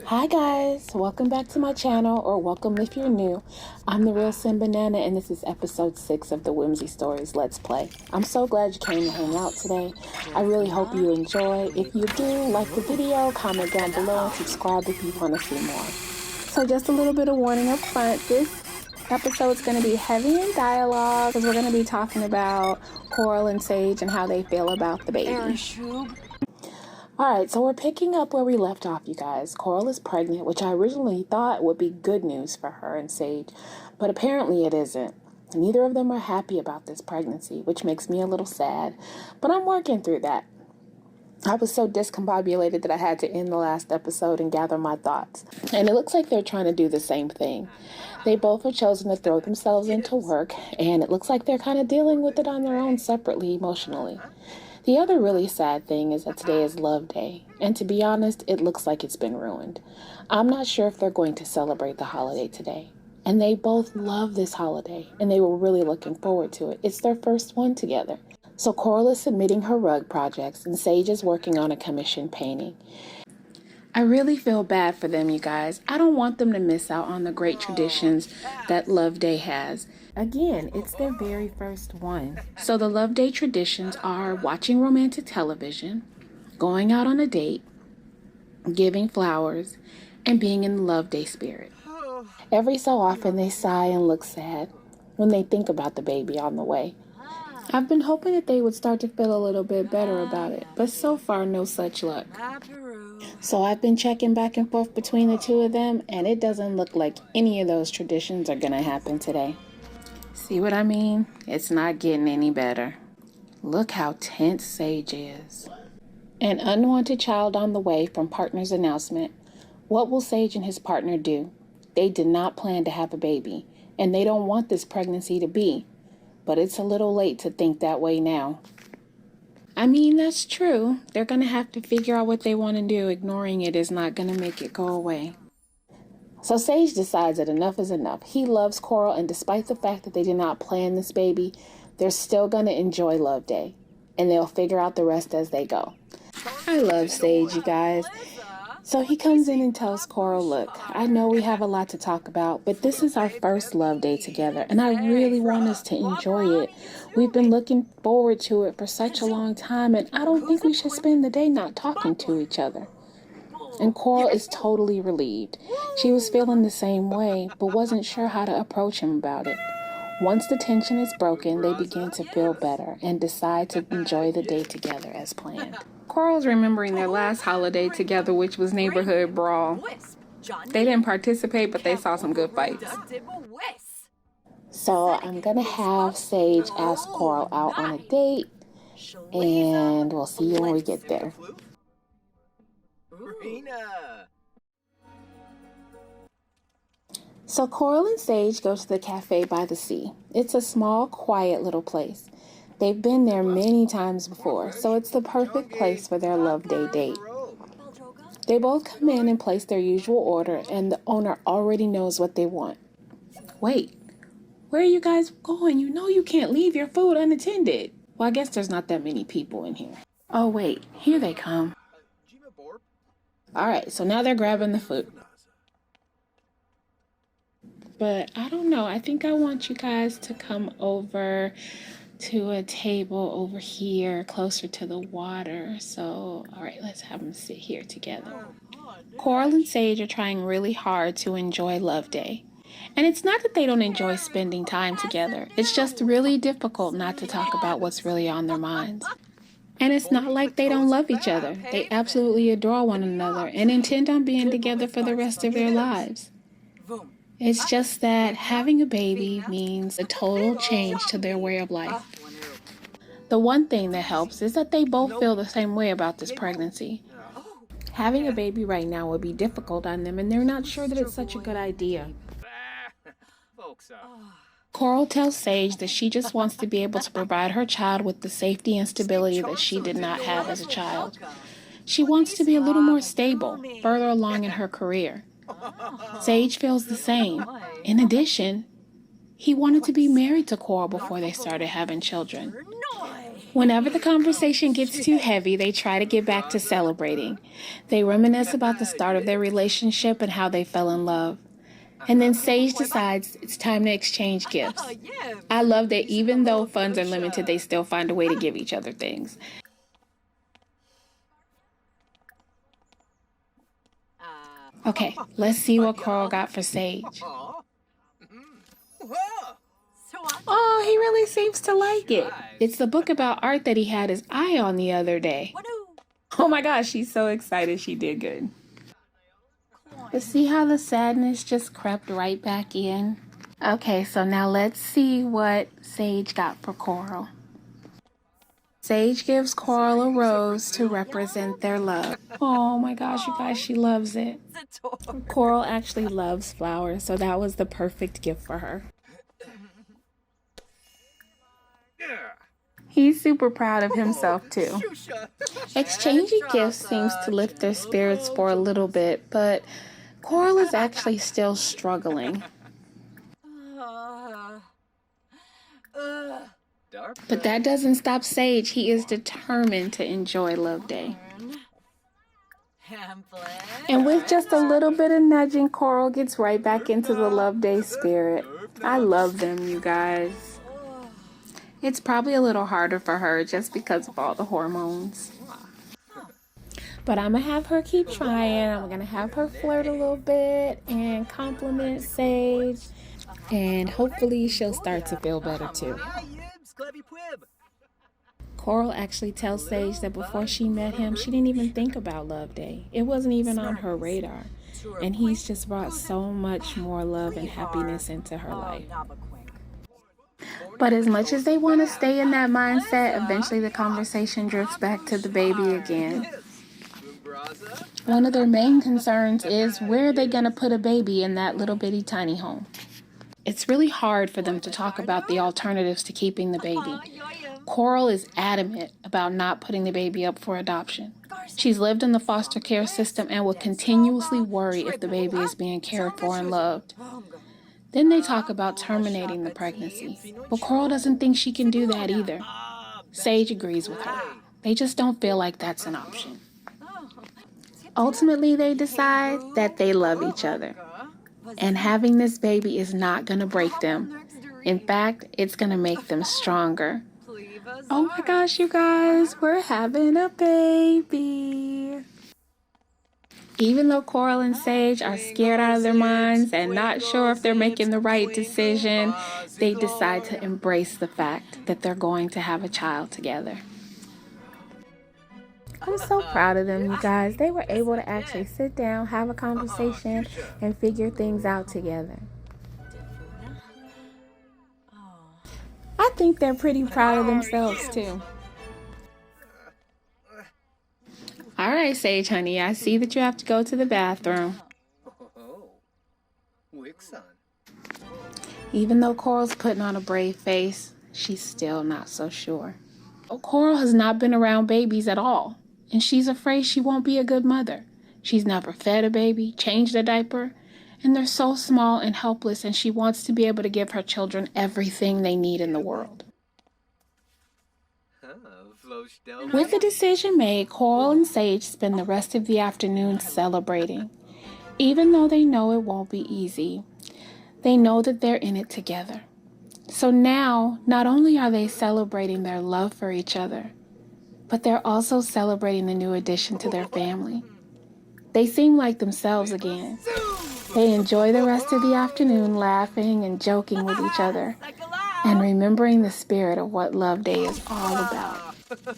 Hi guys, welcome back to my channel, or welcome if you're new. I'm the Real Sim Banana, and this is episode 6 of the Whimsy Stories Let's Play. I'm so glad you came to hang out today. I really hope you enjoy. If you do, like the video, comment down below, and subscribe if you want to see more. So just a little bit of warning up front, this episode's going to be heavy in dialogue, because we're going to be talking about Coral and Sage and how they feel about the baby. Alright, so we're picking up where we left off, you guys. Coral is pregnant, which I originally thought would be good news for her and Sage, but apparently it isn't. Neither of them are happy about this pregnancy, which makes me a little sad, but I'm working through that. I was so discombobulated that I had to end the last episode and gather my thoughts. And it looks like they're trying to do the same thing. They both have chosen to throw themselves into work, and it looks like they're kind of dealing with it on their own separately emotionally. The other really sad thing is that today is Love Day, and to be honest, it looks like it's been ruined. I'm not sure if they're going to celebrate the holiday today. And they both love this holiday, and they were really looking forward to it. It's their first one together. So Coral is submitting her rug projects, and Sage is working on a commissioned painting. I really feel bad for them, you guys. I don't want them to miss out on the great traditions that Love Day has. Again, it's their very first one. So the Love Day traditions are watching romantic television, going out on a date, giving flowers, and being in the Love Day spirit. Every so often they sigh and look sad when they think about the baby on the way. I've been hoping that they would start to feel a little bit better about it, but so far no such luck. So I've been checking back and forth between the two of them, and it doesn't look like any of those traditions are gonna happen today. See what I mean? It's not getting any better. Look how tense Sage is. An unwanted child on the way from partner's announcement. What will Sage and his partner do? They did not plan to have a baby, and they don't want this pregnancy to be. But it's a little late to think that way now. I mean, that's true. They're going to have to figure out what they want to do. Ignoring it is not going to make it go away. So Sage decides that enough is enough. He loves Coral, and despite the fact that they did not plan this baby, they're still going to enjoy Love Day. And they'll figure out the rest as they go. I love Sage, you guys. So he comes in and tells Coral, look, I know we have a lot to talk about, but this is our first Love Day together, and I really want us to enjoy it. We've been looking forward to it for such a long time, and I don't think we should spend the day not talking to each other. And Coral is totally relieved. She was feeling the same way, but wasn't sure how to approach him about it. Once the tension is broken, they begin to feel better and decide to enjoy the day together as planned. Coral's remembering their last holiday together, which was Neighborhood Brawl. They didn't participate, but they saw some good fights. So I'm gonna have Sage ask Coral out on a date, and we'll see you when we get there. So Coral and Sage go to the cafe by the sea. It's a small, quiet little place. They've been there many times before, so it's the perfect place for their Love Day date. They both come in and place their usual order, and the owner already knows what they want. Wait, where are you guys going? You know you can't leave your food unattended. Well, I guess there's not that many people in here. Oh wait, here they come. Alright, so now they're grabbing the food. But I don't know, I think I want you guys to come over to a table over here closer to the water. So, all right, let's have them sit here together. Coral and Sage are trying really hard to enjoy Love Day. And it's not that they don't enjoy spending time together. It's just really difficult not to talk about what's really on their minds. And it's not like they don't love each other. They absolutely adore one another and intend on being together for the rest of their lives. It's just that having a baby means a total change to their way of life. The one thing that helps is that they both feel the same way about this pregnancy. Having a baby right now would be difficult on them, and they're not sure that it's such a good idea. Coral tells Sage that she just wants to be able to provide her child with the safety and stability that she did not have as a child. She wants to be a little more stable, further along in her career. Sage feels the same. In addition, He wanted to be married to Coral before they started having children. Whenever the conversation gets too heavy, they try to get back to celebrating. They reminisce about the start of their relationship and how they fell in love. And then Sage decides it's time to exchange gifts. I love that even though funds are limited, they still find a way to give each other things. Okay, let's see what Coral got for Sage. Oh, he really seems to like it. It's the book about art that he had his eye on the other day. Oh my gosh, she's so excited she did good. But see how the sadness just crept right back in? Okay, so now let's see what Sage got for Coral. Sage gives Coral a rose to represent their love. Oh my gosh, you guys, she loves it. Coral actually loves flowers, so that was the perfect gift for her. He's super proud of himself too. Exchanging gifts seems to lift their spirits for a little bit, but Coral is actually still struggling. But that doesn't stop Sage. He is determined to enjoy Love Day. And with just a little bit of nudging, Coral gets right back into the Love Day spirit. I love them, you guys. It's probably a little harder for her just because of all the hormones. But I'm going to have her keep trying. I'm going to have her flirt a little bit and compliment Sage. And hopefully she'll start to feel better too. Coral actually tells Sage that before she met him, she didn't even think about Love Day. It wasn't even on her radar. And he's just brought so much more love and happiness into her life. But as much as they want to stay in that mindset, eventually the conversation drifts back to the baby again. One of their main concerns is where are they going to put a baby in that little bitty tiny home? It's really hard for them to talk about the alternatives to keeping the baby. Coral is adamant about not putting the baby up for adoption. She's lived in the foster care system and will continuously worry if the baby is being cared for and loved. Then they talk about terminating the pregnancy, but Coral doesn't think she can do that either. Sage agrees with her. They just don't feel like that's an option. Ultimately, they decide that they love each other, and having this baby is not going to break them. In fact, it's going to make them stronger. Oh my gosh, you guys, we're having a baby. Even though Coral and Sage are scared out of their minds and not sure if they're making the right decision, they decide to embrace the fact that they're going to have a child together. I'm so proud of them, you guys. They were able to actually sit down, have a conversation, and figure things out together. I think they're pretty proud of themselves, too. All right, Sage, honey, I see that you have to go to the bathroom. Even though Coral's putting on a brave face, she's still not so sure. Coral has not been around babies at all, and she's afraid she won't be a good mother. She's never fed a baby, changed a diaper, and they're so small and helpless, and she wants to be able to give her children everything they need in the world. With the decision made, Coral and Sage spend the rest of the afternoon celebrating. Even though they know it won't be easy, they know that they're in it together. So now, not only are they celebrating their love for each other, but they're also celebrating the new addition to their family. They seem like themselves again. They enjoy the rest of the afternoon laughing and joking with each other and remembering the spirit of what Love Day is all about.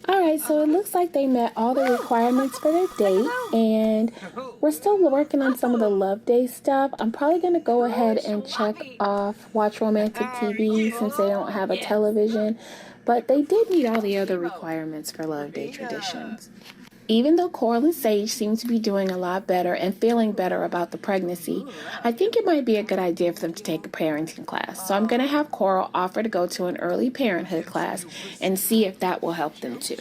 Alright, so it looks like they met all the requirements for their date, and we're still working on some of the Love Day stuff. I'm probably going to go ahead and check off Watch Romantic TV since they don't have a television, but they did meet all the other requirements for Love Day traditions. Even though Coral and Sage seem to be doing a lot better and feeling better about the pregnancy, I think it might be a good idea for them to take a parenting class. So I'm going to have Coral offer to go to an early parenthood class and see if that will help them too.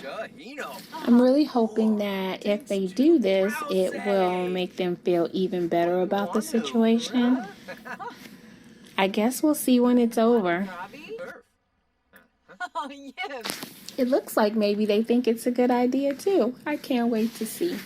I'm really hoping that if they do this, it will make them feel even better about the situation. I guess we'll see when it's over. Oh, yes. It looks like maybe they think it's a good idea too. I can't wait to see.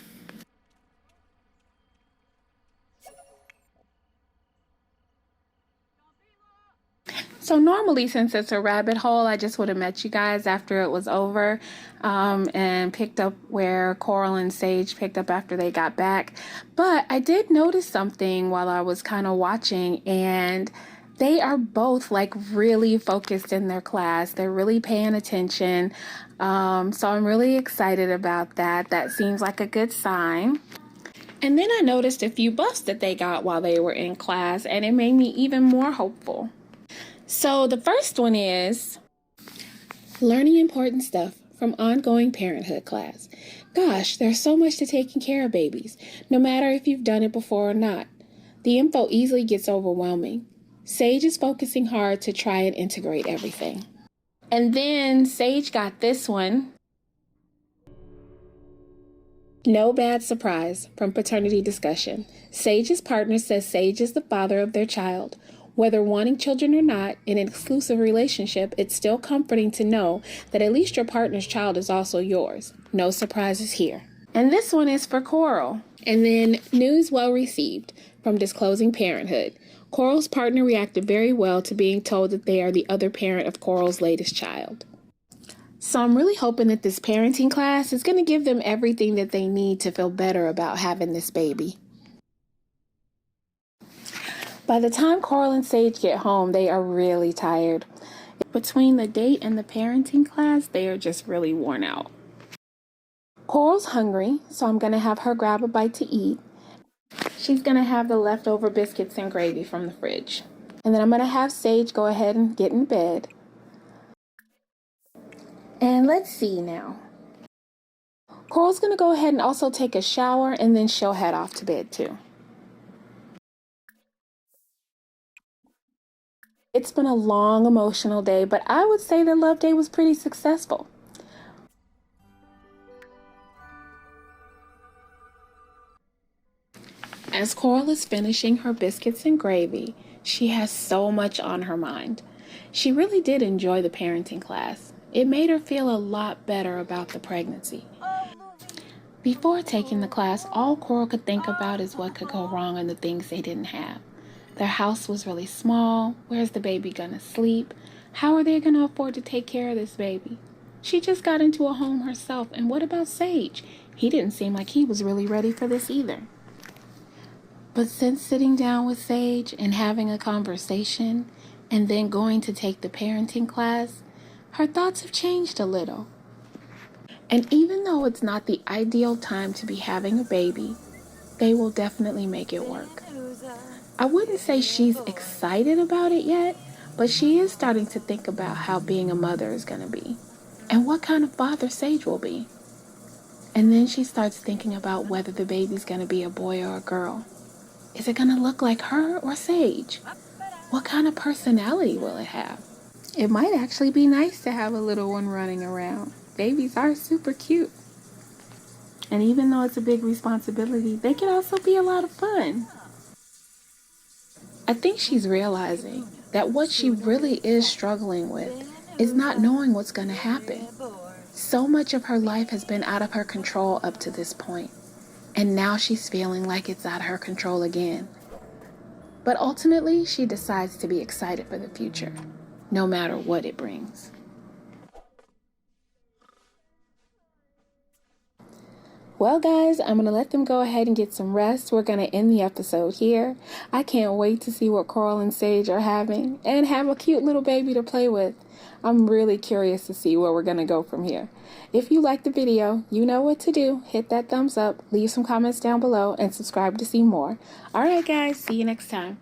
So normally, since it's a rabbit hole, I just would have met you guys after it was over, and picked up where Coral and Sage picked up after they got back. But I did notice something while I was kind of watching, and they are both like really focused in their class. They're really paying attention. So I'm really excited about that. That seems like a good sign. And then I noticed a few buffs that they got while they were in class, and it made me even more hopeful. So the first one is learning important stuff from ongoing parenthood class. Gosh, there's so much to taking care of babies, no matter if you've done it before or not. The info easily gets overwhelming. Sage is focusing hard to try and integrate everything. And then Sage got this one. No bad surprise from paternity discussion. Sage's partner says Sage is the father of their child. Whether wanting children or not, in an exclusive relationship, it's still comforting to know that at least your partner's child is also yours. No surprises here. And this one is for Coral. And then news well received from disclosing parenthood. Coral's partner reacted very well to being told that they are the other parent of Coral's latest child. So I'm really hoping that this parenting class is going to give them everything that they need to feel better about having this baby. By the time Coral and Sage get home, they are really tired. Between the date and the parenting class, they are just really worn out. Coral's hungry, so I'm going to have her grab a bite to eat. She's going to have the leftover biscuits and gravy from the fridge. And then I'm going to have Sage go ahead and get in bed. And let's see now. Coral's going to go ahead and also take a shower, and then she'll head off to bed too. It's been a long, emotional day, but I would say that Love Day was pretty successful. As Coral is finishing her biscuits and gravy, she has so much on her mind. She really did enjoy the parenting class. It made her feel a lot better about the pregnancy. Before taking the class, all Coral could think about is what could go wrong and the things they didn't have. Their house was really small. Where's the baby gonna sleep? How are they gonna afford to take care of this baby? She just got into a home herself, and what about Sage? He didn't seem like he was really ready for this either. But since sitting down with Sage and having a conversation, and then going to take the parenting class, her thoughts have changed a little. And even though it's not the ideal time to be having a baby, they will definitely make it work. I wouldn't say she's excited about it yet, but she is starting to think about how being a mother is going to be and what kind of father Sage will be. And then she starts thinking about whether the baby's going to be a boy or a girl. Is it going to look like her or Sage? What kind of personality will it have? It might actually be nice to have a little one running around. Babies are super cute. And even though it's a big responsibility, they can also be a lot of fun. I think she's realizing that what she really is struggling with is not knowing what's going to happen. So much of her life has been out of her control up to this point, and now she's feeling like it's out of her control again. But ultimately, she decides to be excited for the future, no matter what it brings. Well, guys, I'm going to let them go ahead and get some rest. We're going to end the episode here. I can't wait to see what Coral and Sage are having and have a cute little baby to play with. I'm really curious to see where we're going to go from here. If you liked the video, you know what to do. Hit that thumbs up, leave some comments down below, and subscribe to see more. All right, guys, see you next time.